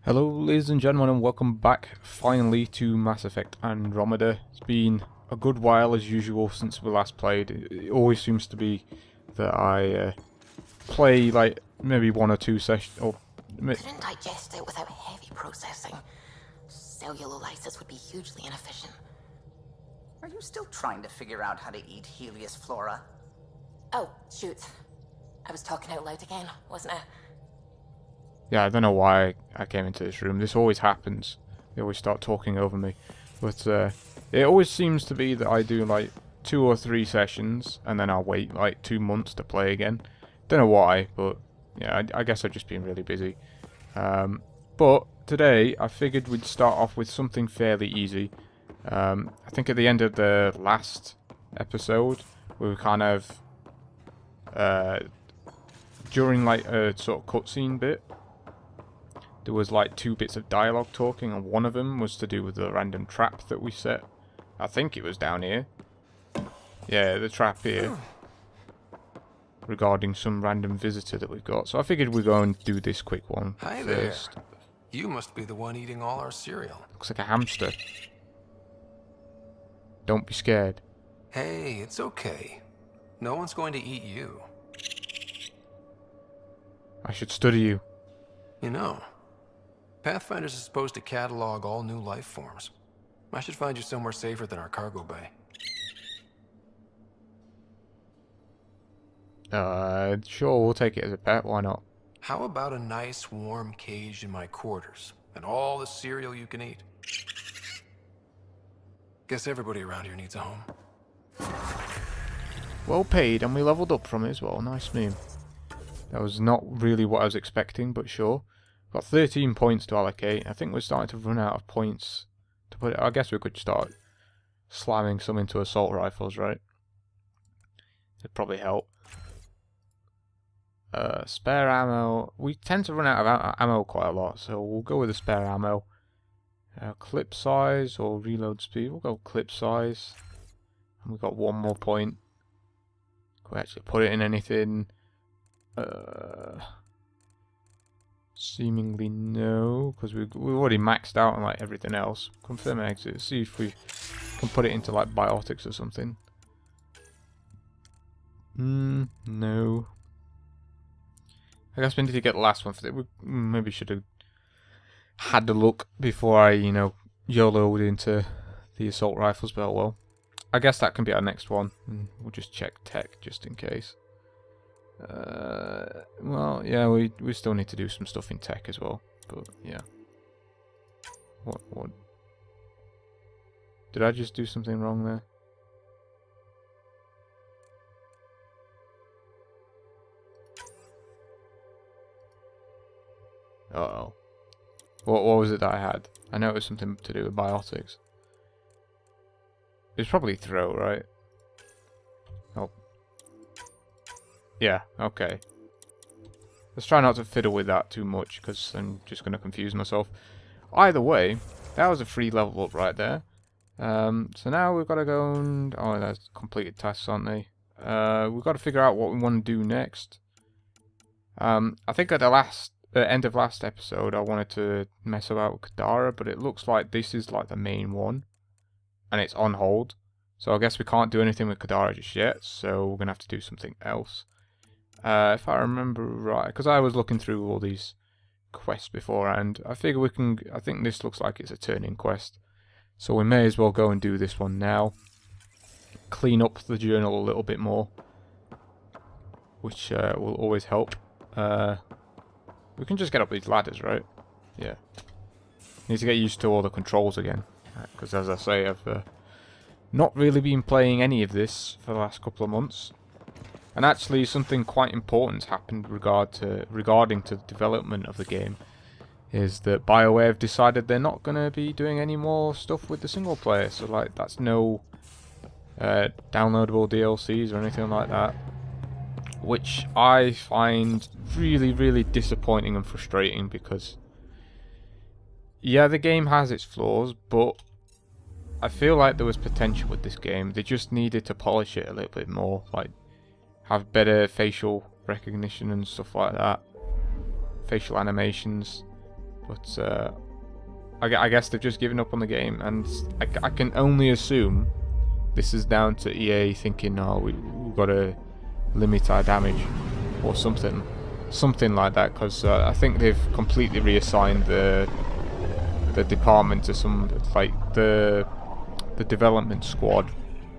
Hello ladies and gentlemen, and welcome back finally to Mass Effect Andromeda. It's been a good while as usual since we last played. It always seems to be that I play like maybe one or two sessions or... Couldn't digest it without heavy processing. Cellular lysis would be hugely inefficient. Are you still trying to figure out how to eat Helios flora? Oh, shoot. I was talking out loud again, wasn't I? Yeah, I don't know why I came into this room. This always happens. They always start talking over me. But it always seems to be that I do like 2 or 3 sessions and then I'll wait like 2 months to play again. Don't know why, but yeah, I guess I've just been really busy. But today I figured we'd start off with something fairly easy. I think at the end of the last episode we were kind of during like a sort of cutscene bit. There was like 2 bits of dialogue talking, and one of them was to do with the random trap that we set. I think it was down here. Yeah, the trap here. Regarding some random visitor that we've got. So I figured we'd go and do this quick one Hi first. there. You must be the one eating all our cereal. Looks like a hamster. Don't be scared. Hey, it's okay. No one's going to eat you. I should study you. You know, Pathfinders is supposed to catalog all new life forms. I should find you somewhere safer than our cargo bay. Sure, we'll take it as a pet, why not? How about a nice warm cage in my quarters and all the cereal you can eat? Guess everybody around here needs a home. Well paid, and we leveled up from it as well. Nice meme. That was not really what I was expecting, but sure. Got 13 points to allocate. I think we're starting to run out of points to put it. I guess we could start slamming some into assault rifles, right? It'd probably help. Spare ammo. We tend to run out of ammo quite a lot, so we'll go with the spare ammo. Clip size or reload speed. We'll go clip size. And we've got 1 more point. Can we actually put it in anything? Seemingly no, because we've already maxed out on like everything else. Confirm exit. See if we can put it into like biotics or something. No. I guess we need to get the last one for it. We maybe should have had a look before I, YOLO'd into the assault rifles, but oh well. I guess that can be our next one. We'll just check tech just in case. Well, yeah, we still need to do some stuff in tech as well, but yeah. What? Did I just do something wrong there? Uh-oh. What was it that I had? I know it was something to do with biotics. It's probably throw, right? Oh. Yeah, okay. Let's try not to fiddle with that too much, because I'm just going to confuse myself. Either way, that was a free level up right there. So now we've got to go and... Oh, that's completed tasks, aren't they? We've got to figure out what we want to do next. I think at the end of last episode, I wanted to mess about with Kadara, but it looks like this is like the main one. And it's on hold. So I guess we can't do anything with Kadara just yet, so we're going to have to do something else. If I remember right, because I was looking through all these quests beforehand, I figure we can, I think this looks like it's a turn-in quest. So we may as well go and do this one now. Clean up the journal a little bit more, which will always help. We can just get up these ladders, right? Yeah. Need to get used to all the controls again, because as I say, I've not really been playing any of this for the last couple of months. And actually something quite important happened regarding to the development of the game, is that BioWare have decided they're not going to be doing any more stuff with the single player. So like that's no downloadable DLCs or anything like that, which I find really, really disappointing and frustrating, because yeah, the game has its flaws, but I feel like there was potential with this game. They just needed to polish it a little bit more, like have better facial recognition and stuff like that, facial animations. But I guess they've just given up on the game, and I can only assume this is down to EA thinking, oh, we've got to limit our damage or something like that, because I think they've completely reassigned the department to some, like, the development squad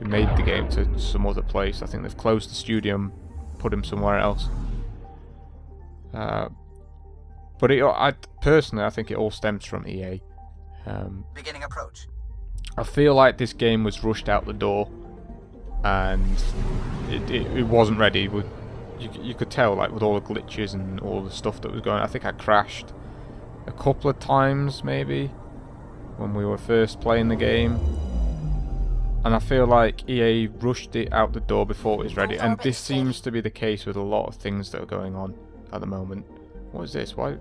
who made the game to some other place. I think they've closed the studio and put him somewhere else. But personally, I think it all stems from EA. Beginning approach. I feel like this game was rushed out the door, and it wasn't ready. You could tell, like, with all the glitches and all the stuff that was going on. I think I crashed a couple of times, maybe, when we were first playing the game. And I feel like EA rushed it out the door before it was ready. And this seems to be the case with a lot of things that are going on at the moment. What is this? What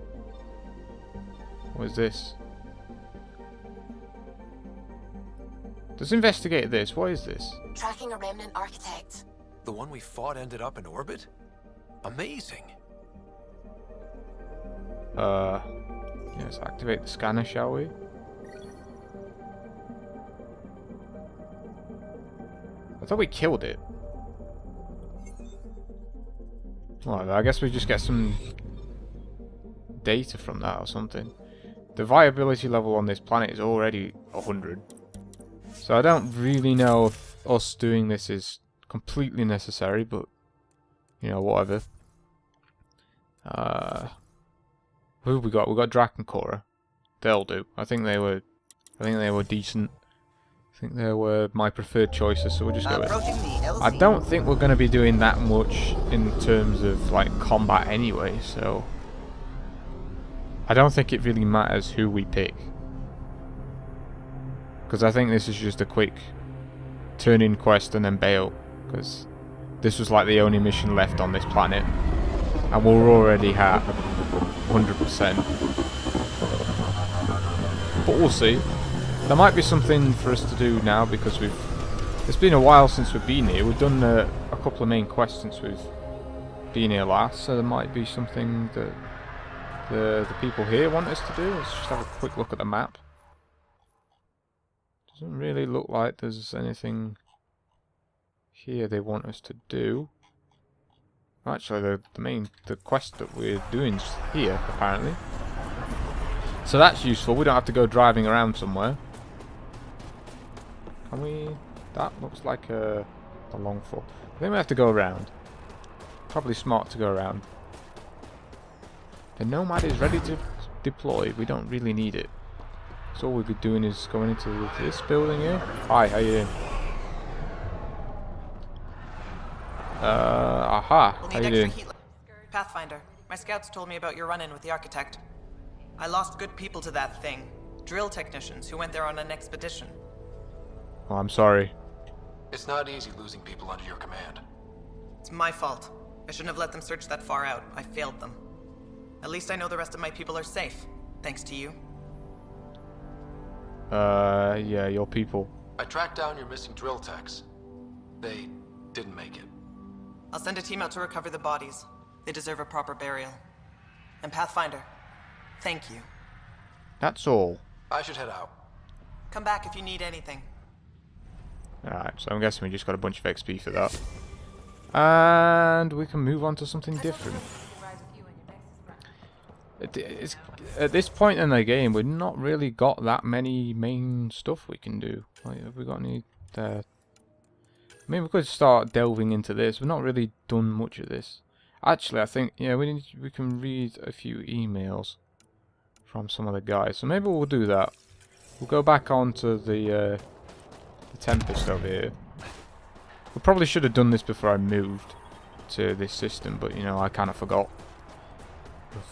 is this? Let's investigate this. What is this? Tracking a remnant architect. The one we fought ended up in orbit? Amazing. Let's activate the scanner, shall we? I thought we killed it. Well, I guess we just get some data from that or something. The viability level on this planet is already 100. So I don't really know if us doing this is completely necessary, but, you know, whatever. Who have we got? We got Drack and Cora. They'll do. I think they were decent. I think they were my preferred choices, so we'll just go with it. I don't think we're going to be doing that much in terms of, like, combat anyway, so I don't think it really matters who we pick, because I think this is just a quick turn-in quest and then bail, because this was like the only mission left on this planet, and we're already at 100%. But we'll see. There might be something for us to do now, because it's been a while since we've been here. We've done a couple of main quests since we've been here last, so there might be something that the people here want us to do. Let's just have a quick look at the map. Doesn't really look like there's anything here they want us to do. Actually, the quest that we're doing is here, apparently. So that's useful. We don't have to go driving around somewhere. Can we? That looks like a long fall. I think we have to go around. Probably smart to go around. The Nomad is ready to deploy. We don't really need it. So all we'll be doing is going into this building here. Hi, how you doing? Aha, how you doing? Pathfinder, my scouts told me about your run-in with the architect. I lost good people to that thing. Drill technicians who went there on an expedition. Oh, I'm sorry. It's not easy losing people under your command. It's my fault. I shouldn't have let them search that far out. I failed them. At least I know the rest of my people are safe, thanks to you. Yeah, your people. I tracked down your missing drill techs. They didn't make it. I'll send a team out to recover the bodies. They deserve a proper burial. And Pathfinder, thank you. That's all. I should head out. Come back if you need anything. Alright, so I'm guessing we just got a bunch of XP for that. And we can move on to something different. At this point in the game, we've not really got that many main stuff we can do. Like, have we got any... I mean, we could start delving into this. We've not really done much of this. Actually, I think, yeah, we can read a few emails from some of the guys. So maybe we'll do that. We'll go back onto the Tempest over here. We probably should have done this before I moved to this system, but, you know, I kind of forgot.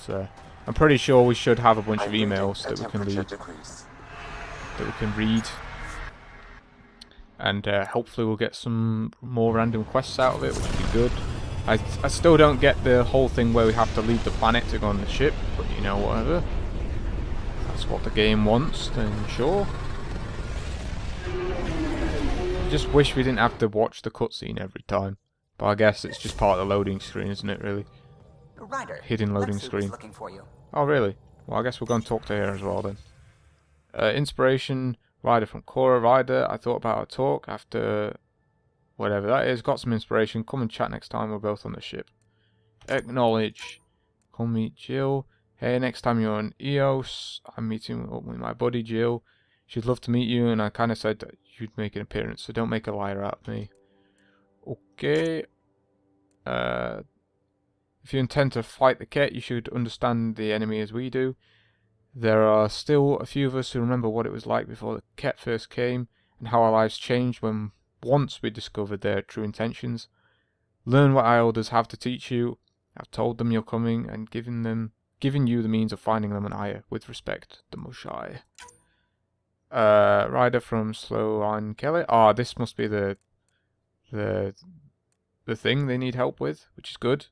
But, I'm pretty sure we should have a bunch of emails that we can read. And hopefully we'll get some more random quests out of it, which would be good. I still don't get the whole thing where we have to leave the planet to go on the ship, but you know, whatever. That's what the game wants, then sure. I just wish we didn't have to watch the cutscene every time. But I guess it's just part of the loading screen, isn't it, really? Ryder, Hidden loading screen. Looking for you. Oh, really? Well, I guess we're going to talk to her as well then. Inspiration, Ryder from Sara Ryder. I thought about a talk after whatever that is. Got some inspiration. Come and chat next time we're both on the ship. Acknowledge. Come meet Jill. Hey, next time you're on EOS, I'm meeting up with my buddy Jill. She'd love to meet you, and I kind of said that you'd make an appearance, so don't make a liar out of me. Okay. If you intend to fight the Ket, you should understand the enemy as we do. There are still a few of us who remember what it was like before the Ket first came, and how our lives changed when once we discovered their true intentions. Learn what our elders have to teach you. I've told them you're coming, and given you the means of finding them an ire. With respect, the Mushai. Ryder from Sloan Kelly. Ah, this must be the thing they need help with, which is good.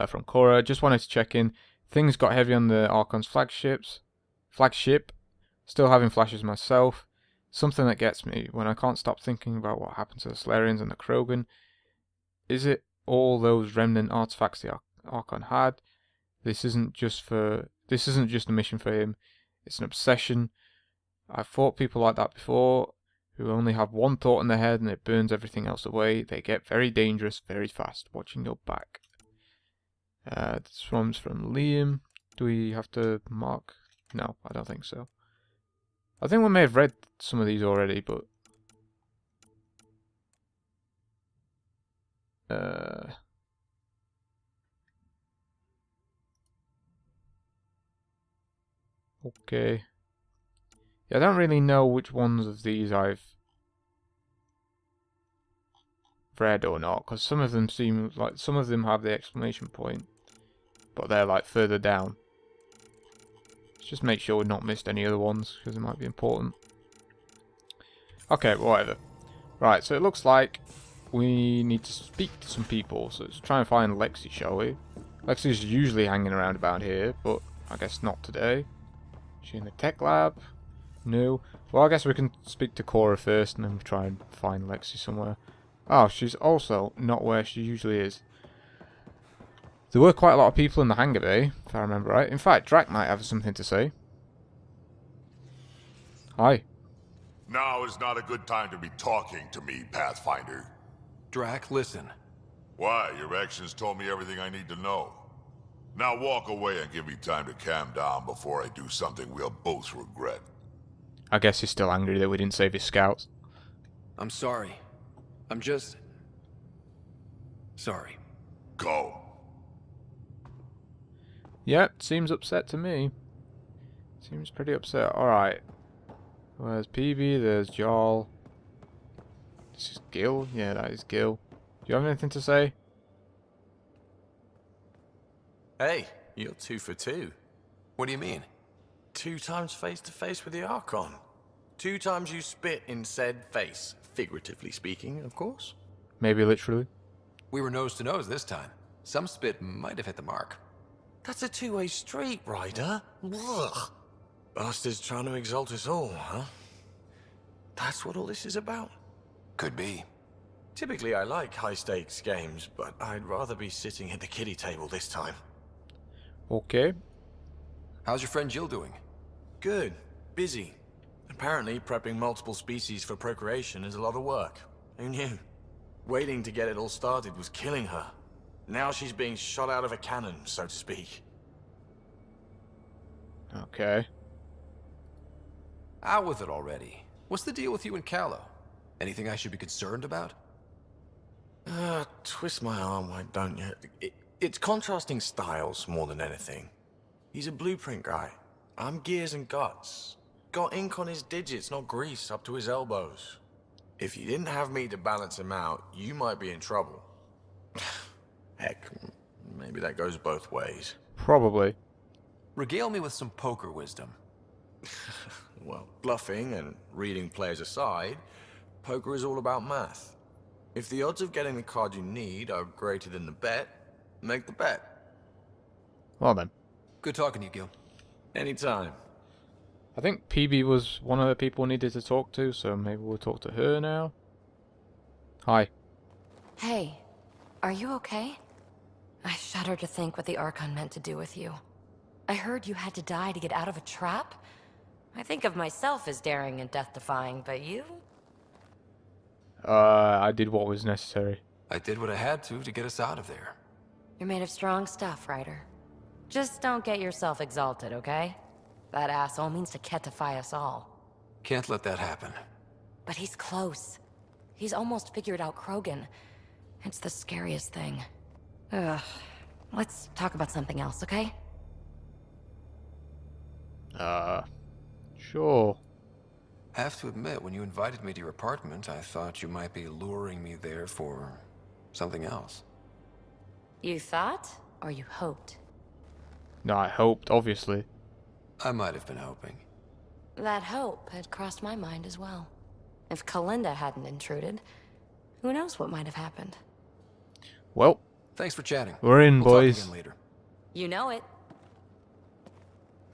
From Cora, just wanted to check in. Things got heavy on the Archon's flagship. Still having flashes myself. Something that gets me when I can't stop thinking about what happened to the Solarians and the Krogan. Is it all those remnant artifacts the Archon had? This isn't just a mission for him. It's an obsession. I've fought people like that before, who only have one thought in their head and it burns everything else away. They get very dangerous very fast. Watching your back. This one's from Liam. Do we have to mark? No, I don't think so. I think we may have read some of these already, but... Okay. Yeah, I don't really know which ones of these I've read or not, because some of them seem like some of them have the exclamation point, but they're like further down. Let's just make sure we've not missed any other ones, because it might be important. Okay, whatever. Right, so it looks like we need to speak to some people, so let's try and find Lexi, shall we? Lexi's usually hanging around about here, but I guess not today. Is she in the tech lab? No. Well, I guess we can speak to Cora first and then try and find Lexi somewhere. Oh, she's also not where she usually is. There were quite a lot of people in the hangar bay, if I remember right. In fact, Drack might have something to say. Hi. Now is not a good time to be talking to me, Pathfinder. Drack, listen. Why? Your actions told me everything I need to know. Now walk away and give me time to calm down before I do something we'll both regret. I guess he's still angry that we didn't save his scouts. I'm sorry. I'm just... sorry. Go. Yep, seems upset to me. Seems pretty upset. Alright. Where's PB? There's Jarl. This is Gil? Yeah, that is Gil. Do you have anything to say? Hey, you're 2 for 2. What do you mean? 2 times face to face with the Archon. 2 times you spit in said face. Figuratively speaking, of course. Maybe literally. We were nose to nose this time. Some spit might have hit the mark. That's a 2-way street, Ryder. Ugh. Bastards trying to exalt us all, huh? That's what all this is about? Could be. Typically I like high-stakes games, but I'd rather be sitting at the kiddie table this time. Okay. How's your friend Jill doing? Good. Busy. Apparently, prepping multiple species for procreation is a lot of work. Who knew? Waiting to get it all started was killing her. Now she's being shot out of a cannon, so to speak. Okay. Out with it already. What's the deal with you and Callow? Anything I should be concerned about? Twist my arm, why don't you? It's contrasting styles more than anything. He's a blueprint guy. I'm gears and guts. Got ink on his digits, not grease, up to his elbows. If you didn't have me to balance him out, you might be in trouble. Heck, maybe that goes both ways. Probably. Regale me with some poker wisdom. Well, bluffing and reading players aside, poker is all about math. If the odds of getting the card you need are greater than the bet, make the bet. Well then. Good talking to you, Gil. Anytime. I think PB was one of the people we needed to talk to, so maybe we'll talk to her now. Hi. Hey, are you okay? I shudder to think what the Archon meant to do with you. I heard you had to die to get out of a trap. I think of myself as daring and death-defying, but you? I did what was necessary. I did what I had to get us out of there. You're made of strong stuff, Ryder. Just don't get yourself exalted, okay? That asshole means to ketify us all. Can't let that happen. But he's close. He's almost figured out Krogan. It's the scariest thing. Ugh. Let's talk about something else, okay? Sure. I have to admit, when you invited me to your apartment, I thought you might be luring me there for something else. You thought? Or you hoped? No, I hoped, obviously. I might have been hoping. That hope had crossed my mind as well. If Kalinda hadn't intruded, who knows what might have happened. Well, Thanks for chatting. we're in, We'll boys. talk again later. You know it.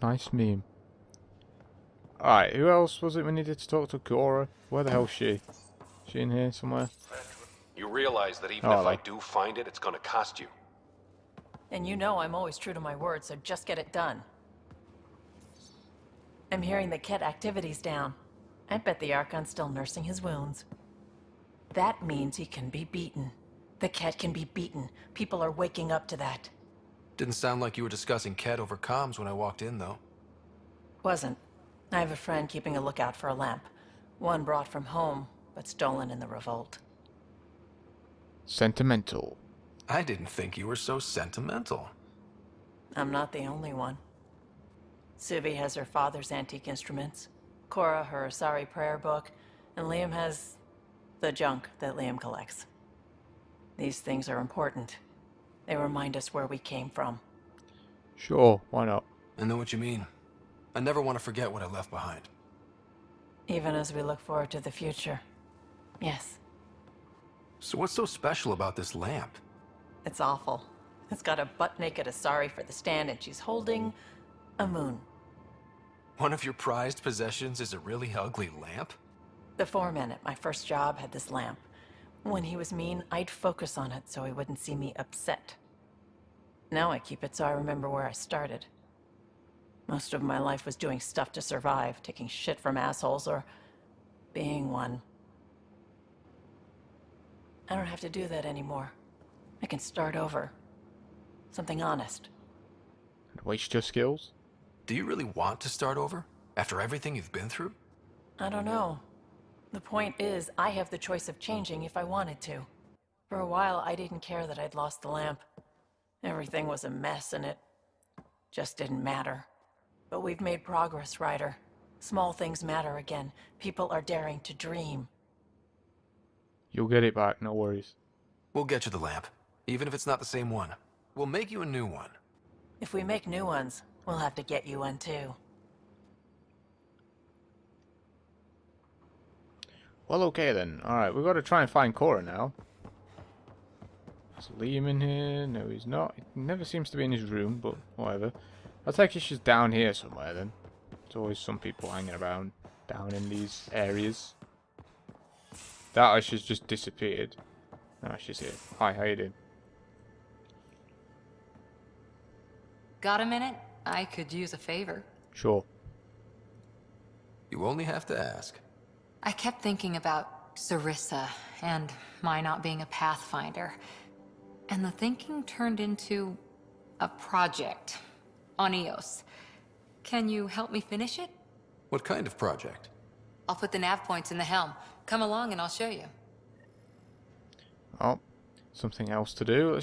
Nice meme. Alright, who else was it we needed to talk to? Cora? Where the hell's she? She in here somewhere? You realize that even Oh, if like- I do find it, it's gonna cost you. And you know I'm always true to my word, so just get it done. I'm hearing the Ket activity's down. I bet the Archon's still nursing his wounds. That means he can be beaten. The Ket can be beaten. People are waking up to that. Didn't sound like you were discussing Ket over comms when I walked in, though. Wasn't. I have a friend keeping a lookout for a lamp. One brought from home, but stolen in the revolt. Sentimental. I didn't think you were so sentimental. I'm not the only one. Suvi has her father's antique instruments, Cora her Asari prayer book, and Liam has the junk that Liam collects. These things are important. They remind us where we came from. Sure, why not? I know what you mean. I never want to forget what I left behind. Even as we look forward to the future. Yes, So what's so special about this lamp? it's awful. It's got a butt-naked Asari for the stand, and she's holding a moon. One of your prized possessions is a really ugly lamp? The foreman at my first job had this lamp. When he was mean, I'd focus on it so he wouldn't see me upset. Now I keep it so I remember where I started. Most of my life was doing stuff to survive, taking shit from assholes, or being one. I don't have to do that anymore. I can start over. Something honest. And waste your skills? Do you really want to start over? After everything you've been through? I don't know. The point is, I have the choice of changing if I wanted to. For a while, I didn't care that I'd lost the lamp. Everything was a mess, and it just didn't matter. But we've made progress, Ryder. Small things matter again. People are daring to dream. You'll get it back, no worries. We'll get you the lamp, even if it's not the same one. We'll make you a new one. If we make new ones, we'll have to get you one too. Well, okay then. Alright, we've got to try and find Cora now. Is Liam in here? No, he's not. He never seems to be in his room, but whatever. I'll take it she's down here somewhere then. There's always some people hanging around down in these areas. That or she's just disappeared. No, she's here. Hi, how you doing? Got a minute? I could use a favor. Sure. You only have to ask. I kept thinking about Sarissa and my not being a pathfinder. And the thinking turned into a project on Eos. Can you help me finish it? What kind of project? I'll put the nav points in the helm. Come along and I'll show you. Oh, something else to do. Let's